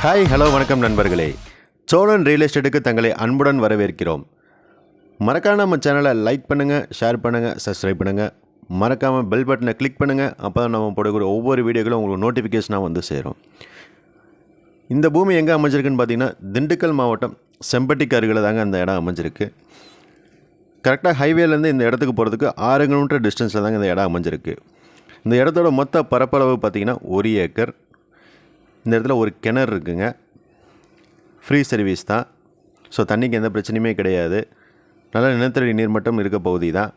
Hi hello வணக்கம் நண்பர்களே. Cholan real எஸ்டேட்டுக்கு தங்களை அன்புடன் வரவேற்கிறோம். மறக்காம நம்ம சேனலை லைக் பண்ணுங்கள், ஷேர் பண்ணுங்கள், சப்ஸ்கிரைப் பண்ணுங்கள். மறக்காமல் பெல் பட்டனை கிளிக் பண்ணுங்கள். அப்போ தான் நம்ம போடக்கூடிய ஒவ்வொரு வீடியோக்களும் உங்களுக்கு நோட்டிஃபிகேஷனாக வந்து சேரும். இந்த பூமி எங்கே அமைஞ்சிருக்குன்னு பார்த்தீங்கன்னா திண்டுக்கல் மாவட்டம் செம்பட்டிக்கு அருகில் தாங்க அந்த இடம் அமைஞ்சிருக்கு. கரெக்டாக ஹைவேலேருந்து இந்த இடத்துக்கு போகிறதுக்கு 6 கிலோமீட்டர் டிஸ்டன்ஸில் தாங்க இந்த இடம் அமைஞ்சிருக்கு. இந்த இடத்தோட மொத்த பரப்பளவு பார்த்திங்கன்னா 1 ஏக்கர். இந்த இடத்துல ஒரு கிணறு இருக்குங்க. ஃப்ரீ சர்வீஸ் தான். ஸோ தண்ணிக்கு எந்த பிரச்சனையுமே கிடையாது. நல்ல நிலத்தடி நீர்மட்டம் இருக்க பகுதி தான்.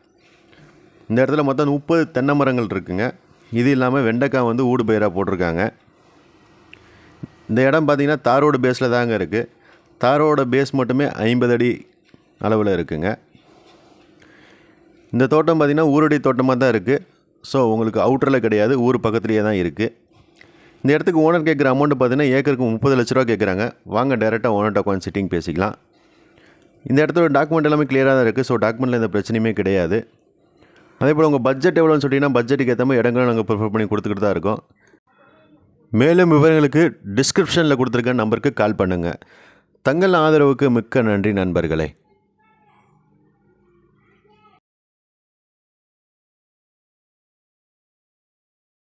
இந்த இடத்துல மொத்தம் 30 தென்னை மரங்கள் இருக்குங்க. இது இல்லாமல் வெண்டைக்காய் வந்து ஊடு பயிராக போட்டிருக்காங்க. இந்த இடம் பார்த்திங்கன்னா தாரோட பேஸில் தாங்க இருக்குது. தாரோட பேஸ் மட்டுமே 50 அடி அளவில் இருக்குங்க. இந்த தோட்டம் பார்த்திங்கன்னா ஊரடி தோட்டமாக தான் இருக்குது. ஸோ உங்களுக்கு அவுட்டரில் கிடையாது, ஊர் பக்கத்துலேயே தான் இருக்குது. இந்த இடத்துக்கு ஓனர் கேட்குற அமௌண்ட்டு பார்த்தீங்கன்னா ஏக்கருக்கு 30 லட்ச ரூபா கேட்குறாங்க. வாங்க டேரெக்டாக ஓனர்கிட்ட உட்காந்து சிட்டிங் பேசிக்கலாம். இந்த இடத்தோட டாக்குமெண்ட் எல்லாமே கிளியராக தான் இருக்குது. ஸோ டாக்குமெண்ட்டில் எந்த பிரச்சனையுமே கிடையாது. அதே போல் உங்கள் பட்ஜெட் எவ்வளோன்னு சொல்லிட்டீங்கன்னா பட்ஜெட்டுக்கு ஏற்ற மாதிரி இடங்களும் நாங்கள் ப்ரிஃபர் பண்ணி கொடுத்துக்கிட்டு தான் இருக்கோம். மேலும் விவரங்களுக்கு டிஸ்கிரிப்ஷனில் கொடுத்துருக்க நம்பருக்கு கால் பண்ணுங்கள். தங்கள் ஆதரவுக்கு மிக்க நன்றி நண்பர்களே.